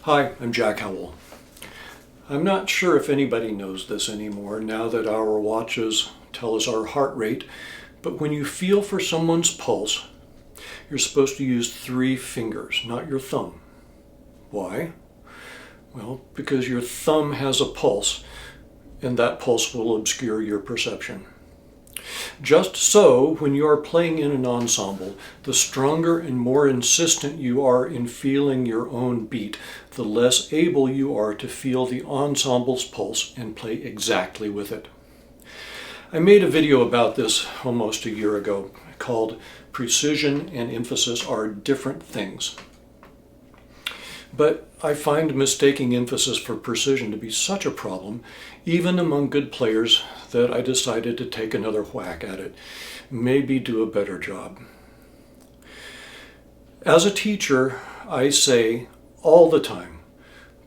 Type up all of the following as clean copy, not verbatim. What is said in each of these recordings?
Hi, I'm Jack Howell. I'm not sure if anybody knows this anymore now that our watches tell us our heart rate, but when you feel for someone's pulse, you're supposed to use 3 fingers, not your thumb. Why? Well, because your thumb has a pulse, and that pulse will obscure your perception. Just so, when you are playing in an ensemble, the stronger and more insistent you are in feeling your own beat, the less able you are to feel the ensemble's pulse and play exactly with it. I made a video about this almost a year ago called Precision and Emphasis Are Different Things. But I find mistaking emphasis for precision to be such a problem, even among good players, that I decided to take another whack at it, maybe do a better job. As a teacher, I say all the time,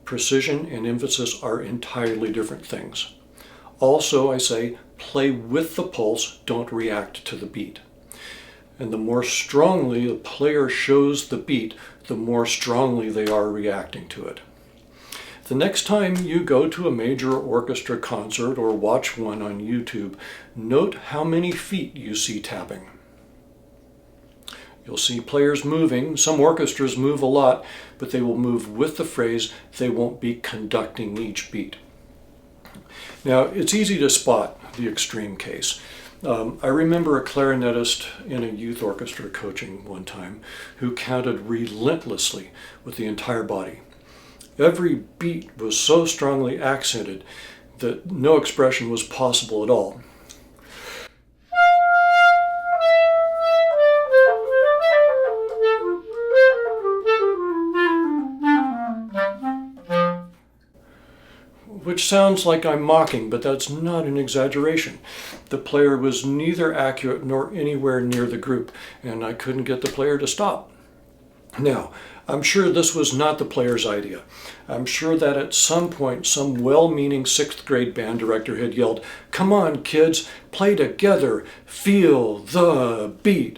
precision and emphasis are entirely different things. Also, I say, play with the pulse, don't react to the beat. And the more strongly the player shows the beat, the more strongly they are reacting to it. The next time you go to a major orchestra concert or watch one on YouTube, note how many feet you see tapping. You'll see players moving. Some orchestras move a lot, but they will move with the phrase. They won't be conducting each beat. Now, it's easy to spot the extreme case. I remember a clarinetist in a youth orchestra coaching one time who counted relentlessly with the entire body. Every beat was so strongly accented that no expression was possible at all. Which sounds like I'm mocking, but that's not an exaggeration. The player was neither accurate nor anywhere near the group, and I couldn't get the player to stop. Now, I'm sure this was not the player's idea. I'm sure that at some point some well-meaning 6th grade band director had yelled, "Come on, kids, play together, feel the beat."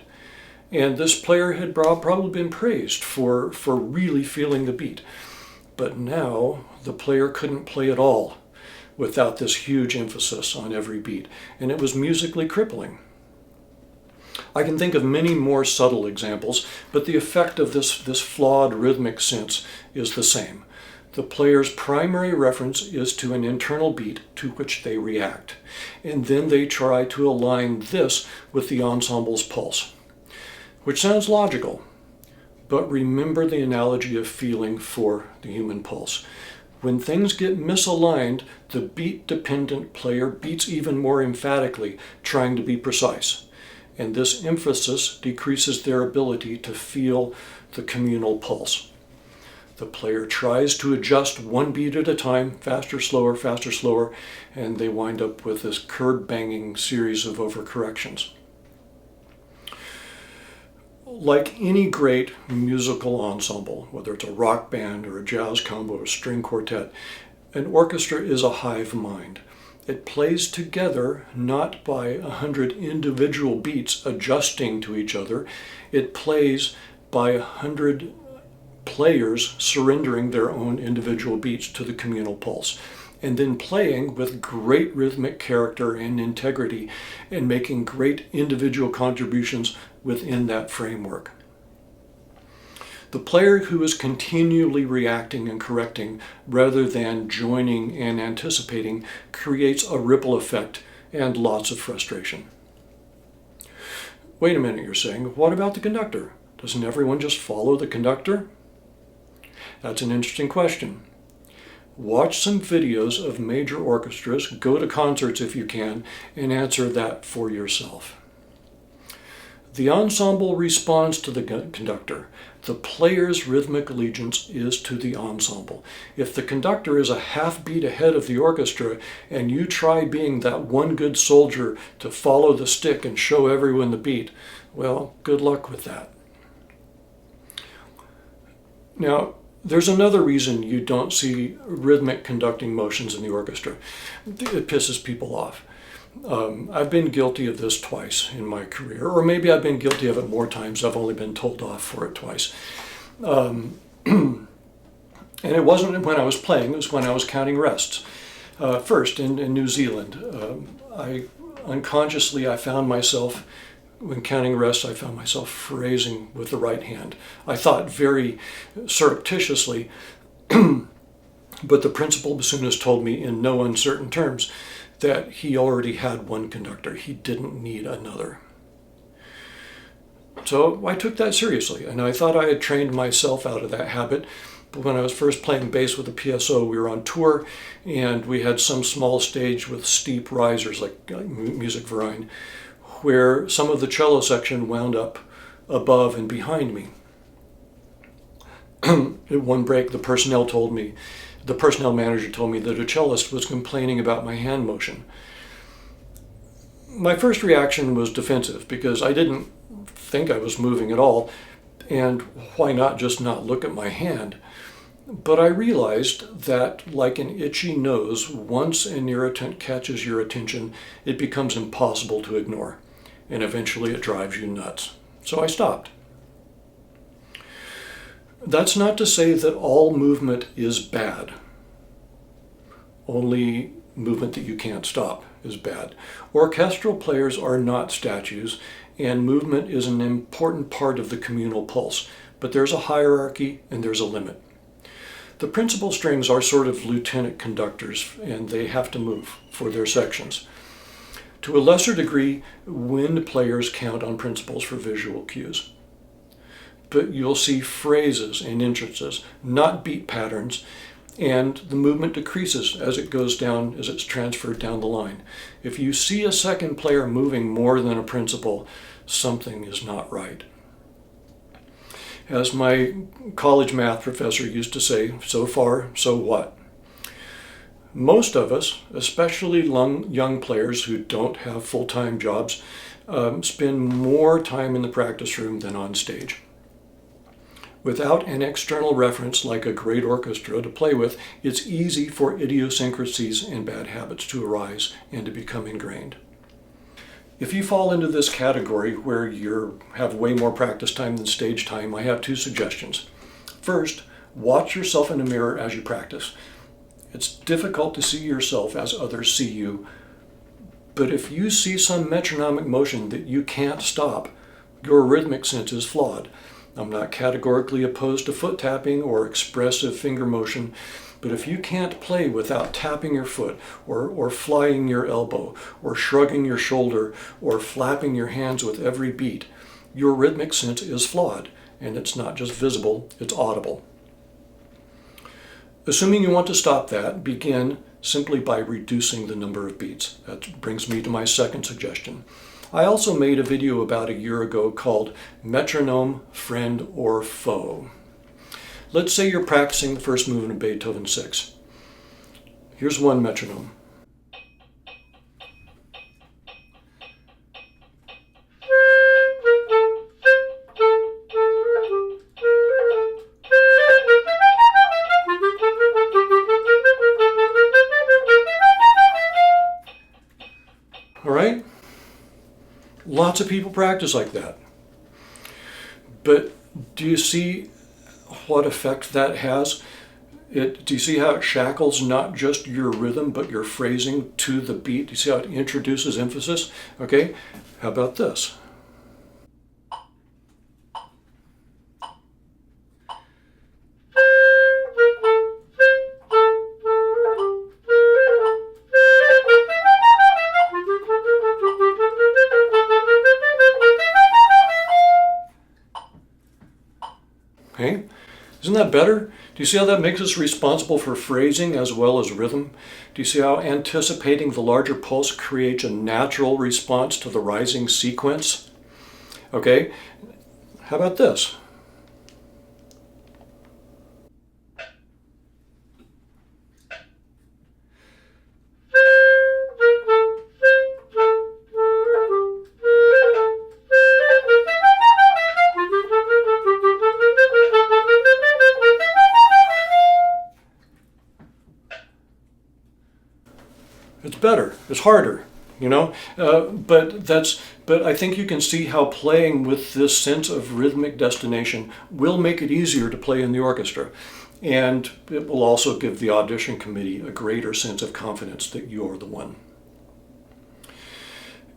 And this player had probably been praised for really feeling the beat. But now the player couldn't play at all without this huge emphasis on every beat, and it was musically crippling. I can think of many more subtle examples, but the effect of this flawed rhythmic sense is the same. The player's primary reference is to an internal beat to which they react, and then they try to align this with the ensemble's pulse, which sounds logical. But remember the analogy of feeling for the human pulse. When things get misaligned, the beat-dependent player beats even more emphatically, trying to be precise. And this emphasis decreases their ability to feel the communal pulse. The player tries to adjust one beat at a time, faster, slower, and they wind up with this curb-banging series of overcorrections. Like any great musical ensemble, whether it's a rock band or a jazz combo or a string quartet, an orchestra is a hive mind. It plays together not by 100 individual beats adjusting to each other. It plays by 100 players surrendering their own individual beats to the communal pulse, and then playing with great rhythmic character and integrity and making great individual contributions within that framework. The player who is continually reacting and correcting rather than joining and anticipating creates a ripple effect and lots of frustration. Wait a minute, you're saying, what about the conductor? Doesn't everyone just follow the conductor? That's an interesting question. Watch some videos of major orchestras, go to concerts if you can, and answer that for yourself. The ensemble responds to the conductor. The player's rhythmic allegiance is to the ensemble. If the conductor is a half beat ahead of the orchestra and you try being that one good soldier to follow the stick and show everyone the beat, well, good luck with that. Now, there's another reason you don't see rhythmic conducting motions in the orchestra. It pisses people off. I've been guilty of this twice in my career, or maybe I've been guilty of it more times. I've only been told off for it twice. And it wasn't when I was playing, it was when I was counting rests. First, in New Zealand, I found myself, when counting rests, I found myself phrasing with the right hand. I thought very surreptitiously, but the principal bassoonist told me in no uncertain terms that he already had one conductor. He didn't need another. So I took that seriously, and I thought I had trained myself out of that habit. But when I was first playing bass with the PSO, we were on tour, and we had some small stage with steep risers, like Music Verein, where some of the cello section wound up above and behind me. At one break, the personnel manager told me that a cellist was complaining about my hand motion. My first reaction was defensive, because I didn't think I was moving at all, and why not just not look at my hand? But I realized that, like an itchy nose, once an irritant catches your attention, it becomes impossible to ignore, and eventually it drives you nuts. So I stopped. That's not to say that all movement is bad. Only movement that you can't stop is bad. Orchestral players are not statues, and movement is an important part of the communal pulse, but there's a hierarchy and there's a limit. The principal strings are sort of lieutenant conductors, and they have to move for their sections. To a lesser degree, wind players count on principals for visual cues. But you'll see phrases and entrances, not beat patterns, and the movement decreases as it goes down, as it's transferred down the line. If you see a second player moving more than a principal, something is not right. As my college math professor used to say, so far, so what? Most of us, especially young players who don't have full-time jobs, spend more time in the practice room than on stage. Without an external reference like a great orchestra to play with, it's easy for idiosyncrasies and bad habits to arise and to become ingrained. If you fall into this category where you have way more practice time than stage time, I have two suggestions. First, watch yourself in the mirror as you practice. It's difficult to see yourself as others see you, but if you see some metronomic motion that you can't stop, your rhythmic sense is flawed. I'm not categorically opposed to foot tapping or expressive finger motion, but if you can't play without tapping your foot or flying your elbow or shrugging your shoulder or flapping your hands with every beat, your rhythmic sense is flawed, and it's not just visible, it's audible. Assuming you want to stop that, begin simply by reducing the number of beats. That brings me to my second suggestion. I also made a video about a year ago called Metronome, Friend or Foe. Let's say you're practicing the first movement of Beethoven 6. Here's one metronome. All right? Lots of people practice like that. But do you see what effect that has? Do you see how it shackles not just your rhythm, but your phrasing to the beat? Do you see how it introduces emphasis? Okay, how about this? Okay, isn't that better? Do you see how that makes us responsible for phrasing as well as rhythm? Do you see how anticipating the larger pulse creates a natural response to the rising sequence? Okay, how about this? It's better. It's harder, you know. But I think you can see how playing with this sense of rhythmic destination will make it easier to play in the orchestra. And it will also give the audition committee a greater sense of confidence that you're the one.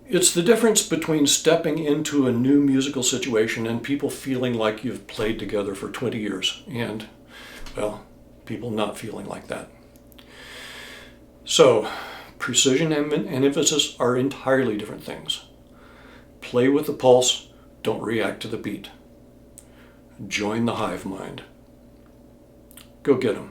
It's the difference between stepping into a new musical situation and people feeling like you've played together for 20 years and, well, people not feeling like that. So, precision and emphasis are entirely different things. Play with the pulse, don't react to the beat. Join the hive mind. Go get 'em.